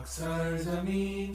Assalamu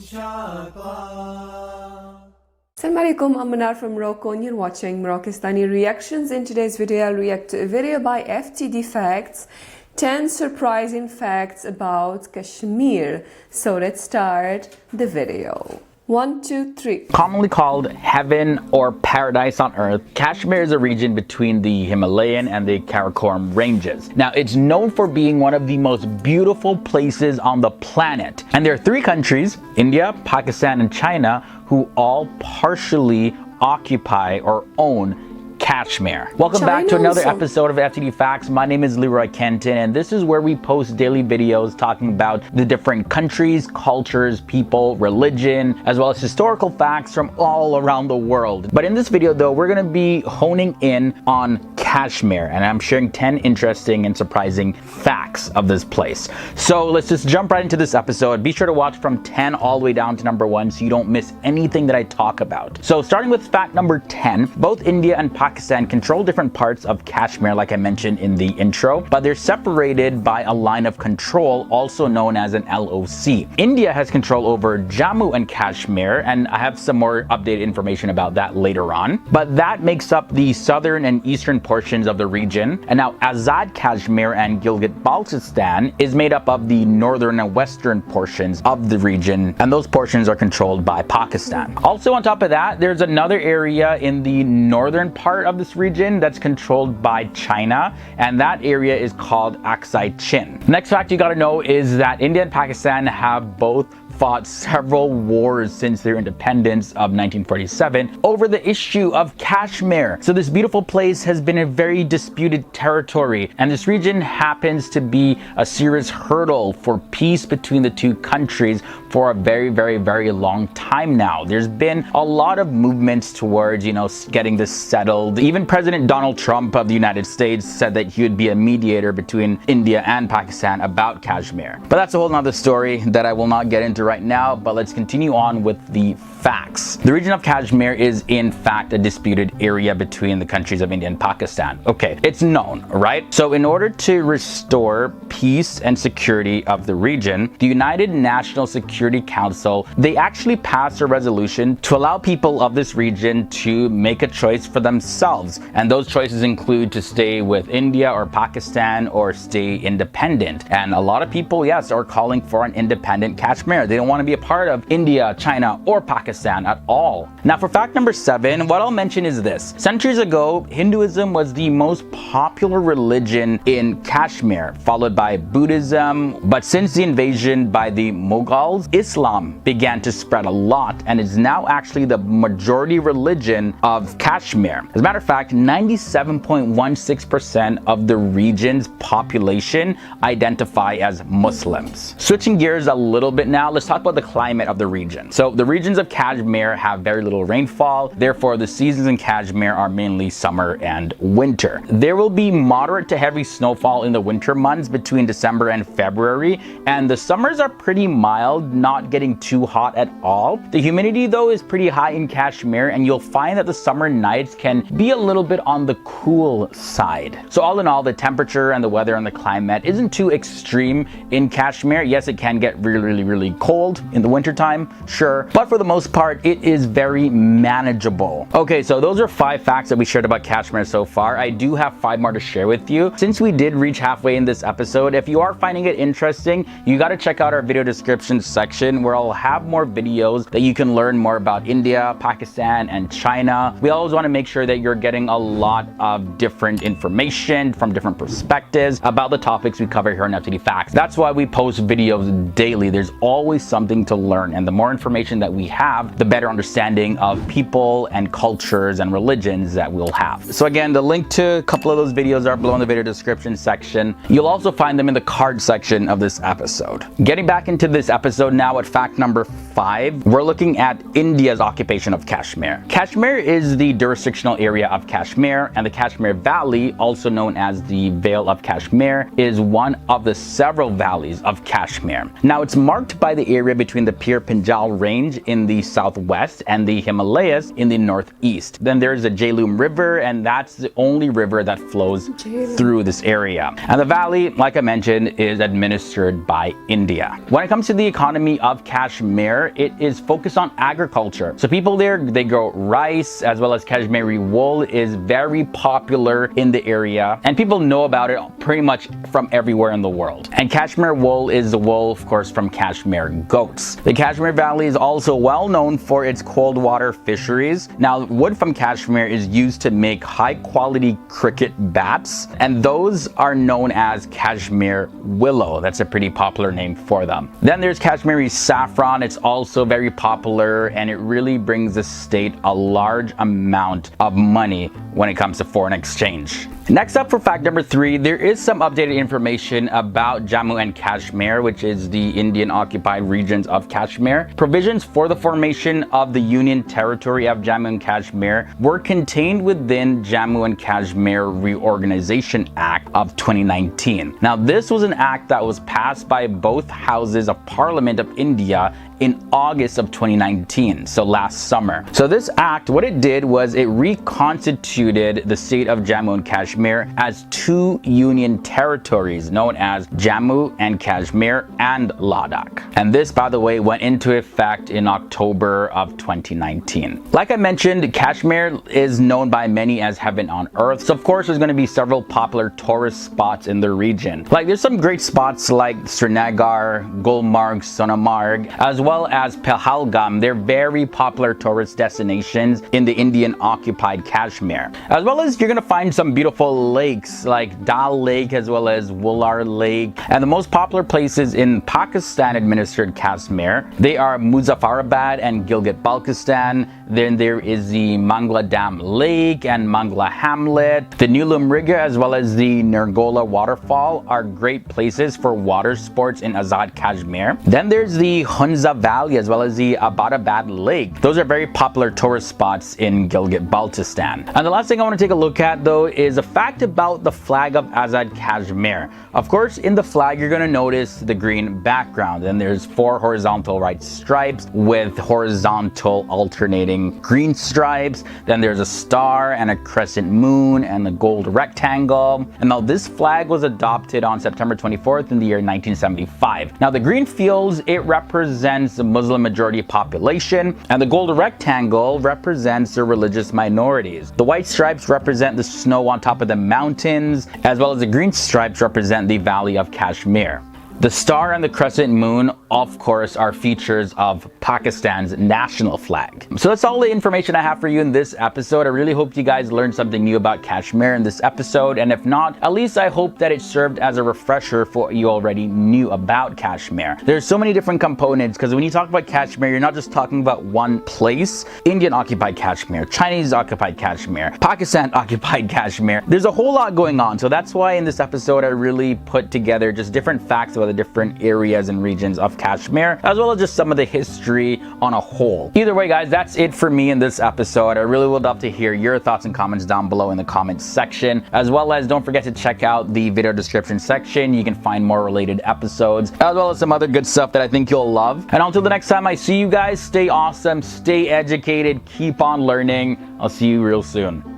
alaikum, I'm Manar from Morocco and you're watching Moroccistani Reactions. In today's video, I'll react to a video by FTD Facts, 10 surprising facts about Kashmir. So let's start the video. 1, 2, 3. Commonly called heaven or paradise on earth, Kashmir is a region between the Himalayan and the Karakoram ranges. Now, it's known for being one of the most beautiful places on the planet. And there are 3 countries, India, Pakistan, and China, who all partially occupy or own Kashmir. Welcome back to another episode of FTD Facts. My name is Leroy Kenton, and this is where we post daily videos talking about the different countries, cultures, people, religion, as well as historical facts from all around the world. But in this video, though, we're going to be honing in on Kashmir, and I'm sharing 10 interesting and surprising facts of this place. So let's just jump right into this episode. Be sure to watch from 10 all the way down to number 1 so you don't miss anything that I talk about. So starting with fact number 10, both India and Pakistan control different parts of Kashmir, like I mentioned in the intro, but they're separated by a line of control, also known as an LOC. India has control over Jammu and Kashmir, and I have some more updated information about that later on, but that makes up the southern and eastern portions of the region. And now Azad Kashmir and Gilgit-Baltistan is made up of the northern and western portions of the region, and those portions are controlled by Pakistan. Also on top of that, there's another area in the northern part of this region that's controlled by China, and that area is called Aksai Chin. Next fact you got to know is that India and Pakistan have both fought several wars since their independence of 1947 over the issue of Kashmir. So this beautiful place has been a very disputed territory, and this region happens to be a serious hurdle for peace between the 2 countries for a very long time now. There's been a lot of movements towards, getting this settled. Even President Donald Trump of the United States said that he would be a mediator between India and Pakistan about Kashmir. But that's a whole nother story that I will not get into right now, but let's continue on with the facts. The region of Kashmir is in fact a disputed area between the countries of India and Pakistan. Okay, it's known, right? So in order to restore peace and security of the region, the United National Security Council, they actually passed a resolution to allow people of this region to make a choice for themselves. And those choices include to stay with India or Pakistan or stay independent. And a lot of people, yes, are calling for an independent Kashmir. They don't want to be a part of India, China, or Pakistan at all. Now for fact number 7, what I'll mention is this. Centuries ago, Hinduism was the most popular religion in Kashmir, followed by Buddhism. But since the invasion by the Mughals, Islam began to spread a lot and is now actually the majority religion of Kashmir. As a matter of fact, 97.16% of the region's population identify as Muslims. Switching gears a little bit now, let's talk about the climate of the region. So the regions of Kashmir have very little rainfall, therefore the seasons in Kashmir are mainly summer and winter. There will be moderate to heavy snowfall in the winter months between December and February, and the summers are pretty mild, not getting too hot at all. The humidity though is pretty high in Kashmir, and you'll find that the summer nights can be a little bit on the cool side. So all in all, the temperature and the weather and the climate isn't too extreme in Kashmir. Yes, it can get really cold in the winter time, sure, but for the most part it is very manageable. Okay, so those are 5 facts that we shared about Kashmir so far. I do have 5 more to share with you. Since we did reach halfway in this episode, if you are finding it interesting, you got to check out our video description section where I'll have more videos that you can learn more about India, Pakistan, and China. We always want to make sure that you're getting a lot of different information from different perspectives about the topics we cover here on FTD Facts. That's why we post videos daily. There's always something to learn, and the more information that we have, the better understanding of people and cultures and religions that we'll have. So again, the link to a couple of those videos are below in the video description section. You'll also find them in the card section of this episode. Getting back into this episode now at fact number 5, we're looking at India's occupation of Kashmir. Kashmir is the jurisdictional area of Kashmir, and the Kashmir Valley, also known as the Vale of Kashmir, is one of the several valleys of Kashmir. Now it's marked by the the area between the Pir Panjal Range in the southwest and the Himalayas in the northeast. Then there's the Jhelum River, and that's the only river that flows through this area. And the valley, like I mentioned, is administered by India. When it comes to the economy of Kashmir, it is focused on agriculture. So people there, they grow rice, as well as Kashmiri wool is very popular in the area, and people know about it pretty much from everywhere in the world. And Kashmir wool is the wool, of course, from Kashmir goats. The Kashmir Valley is also well known for its cold water fisheries. Now, wood from Kashmir is used to make high quality cricket bats, and those are known as Kashmir willow. That's a pretty popular name for them. Then there's Kashmiri saffron. It's also very popular, and it really brings the state a large amount of money when it comes to foreign exchange. Next up, for fact number 3, there is some updated information about Jammu and Kashmir, which is the Indian occupied regions of Kashmir. Provisions for the formation of the Union Territory of Jammu and Kashmir were contained within Jammu and Kashmir Reorganization Act of 2019. Now, this was an act that was passed by both houses of Parliament of India in August of 2019, so last summer. So this act, what it did was it reconstituted the state of Jammu and Kashmir as 2 union territories known as Jammu and Kashmir and Ladakh. And this, by the way, went into effect in October of 2019. Like I mentioned, Kashmir is known by many as heaven on earth. So of course, there's going to be several popular tourist spots in the region. Like there's some great spots like Srinagar, Gulmarg, Sonamarg, as well as Pahalgam. They're very popular tourist destinations in the Indian occupied Kashmir. As well as you're going to find some beautiful lakes like Dal Lake as well as Wular Lake. And the most popular places in Pakistan administered Kashmir, they are Muzaffarabad and Gilgit-Baltistan. Then there is the Mangla Dam Lake and Mangla Hamlet. The New Lumriga as well as the Nergola waterfall are great places for water sports in Azad Kashmir. Then there's the Hunza Valley as well as the Abbottabad Lake. Those are very popular tourist spots in Gilgit-Baltistan. And the last thing I want to take a look at though is a fact about the flag of Azad Kashmir. Of course, in the flag you're going to notice the green background, and there's 4 horizontal white stripes with horizontal alternating green stripes. Then there's a star and a crescent moon and a gold rectangle. And now this flag was adopted on September 24th in the year 1975. Now the green fields, it represents the Muslim majority population, and the gold rectangle represents the religious minorities. The white stripes represent the snow on top of the mountains, as well as the green stripes represent the Valley of Kashmir. The star and the crescent moon, of course, are features of Pakistan's national flag. So that's all the information I have for you in this episode. I really hope you guys learned something new about Kashmir in this episode. And if not, at least I hope that it served as a refresher for what you already knew about Kashmir. There's so many different components, because when you talk about Kashmir, you're not just talking about one place. Indian occupied Kashmir, Chinese occupied Kashmir, Pakistan occupied Kashmir. There's a whole lot going on. So that's why in this episode, I really put together just different facts about the different areas and regions of Kashmir, as well as just some of the history on a whole. Either way, guys, that's it for me in this episode. I really would love to hear your thoughts and comments down below in the comments section, as well as don't forget to check out the video description section. You can find more related episodes, as well as some other good stuff that I think you'll love. And until the next time I see you guys, stay awesome, stay educated, keep on learning. I'll see you real soon.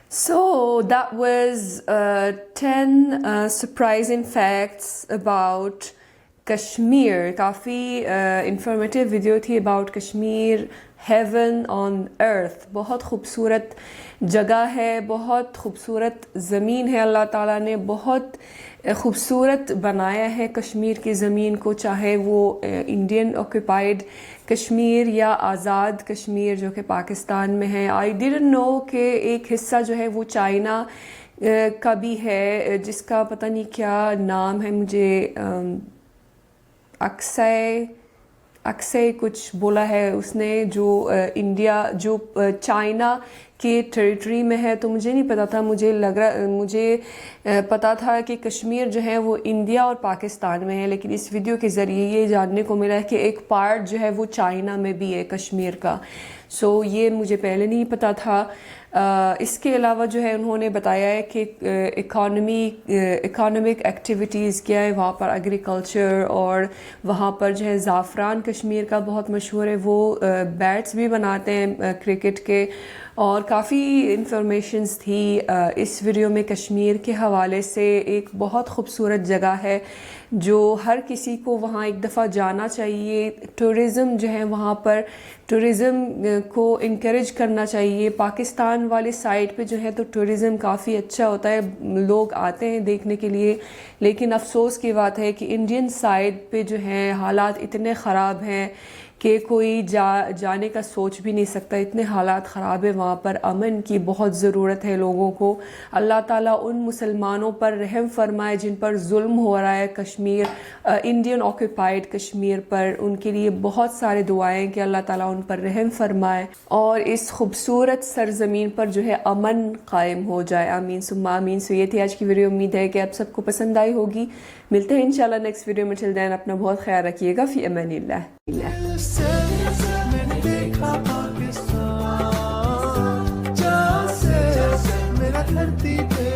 So that was 10 surprising facts about Kashmir. काफ़ी informative video थी about Kashmir, heaven on earth. बहुत खूबसूरत जगह है, बहुत खूबसूरत ज़मीन है. अल्लाह ताला ने बहुत खूबसूरत बनाया है कश्मीर की ज़मीन को, चाहे वो इंडियन ऑक्यूपाइड कश्मीर या आज़ाद कश्मीर जो कि पाकिस्तान में है. आई डिडंट नो कि एक हिस्सा जो है वो चाइना का भी है, जिसका पता नहीं क्या नाम है, मुझे अक्सय कुछ बोला है उसने, जो इंडिया जो चाइना کے ٹریٹری میں ہے. تو مجھے نہیں پتا تھا, مجھے پتا تھا کہ کشمیر جو ہے وہ انڈیا اور پاکستان میں ہے, لیکن اس ویڈیو کے ذریعے یہ جاننے کو ملا ہے کہ ایک پارٹ جو ہے وہ چائنا میں بھی ہے کشمیر کا. سو یہ مجھے پہلے نہیں پتا تھا. اس کے علاوہ جو ہے انہوں نے بتایا ہے کہ اکانومک ایکٹیویٹیز کیا ہے وہاں پر, ایگریکلچر, اور وہاں پر جو ہے زعفران کشمیر کا بہت مشہور ہے, وہ بیٹس بھی بناتے ہیں کرکٹ کے, اور کافی انفارمیشنز تھی اس ویڈیو میں کشمیر کے حوالے سے. ایک بہت خوبصورت جگہ ہے جو ہر کسی کو وہاں ایک دفعہ جانا چاہیے. ٹورزم جو ہے وہاں پر, ٹورزم کو انکریج کرنا چاہیے. پاکستان والے سائڈ پہ جو ہے تو ٹورزم کافی اچھا ہوتا ہے, لوگ آتے ہیں دیکھنے کے لیے, لیکن افسوس کی بات ہے کہ انڈین سائڈ پہ جو ہے حالات اتنے خراب ہیں کہ کوئی جانے کا سوچ بھی نہیں سکتا. اتنے حالات خراب ہیں وہاں پر. امن کی بہت ضرورت ہے لوگوں کو. اللہ تعالیٰ ان مسلمانوں پر رحم فرمائے جن پر ظلم ہو رہا ہے کشمیر, انڈین آکوپائڈ کشمیر پر. ان کے لیے بہت سارے دعائیں کہ اللہ تعالیٰ ان پر رحم فرمائے اور اس خوبصورت سرزمین پر جو ہے امن قائم ہو جائے. آمین ثم آمین. سو یہ تھی آج کی ویڈیو. امید ہے کہ آپ سب کو پسند آئی ہوگی. ملتے ہیں انشاءاللہ نیکسٹ ویڈیو میں. ٹل دین اپنا بہت خیال رکھیے گا. فی امان اللہ. میں نے دیکھا پاکستان جہاں سے میرا دھرتی پہ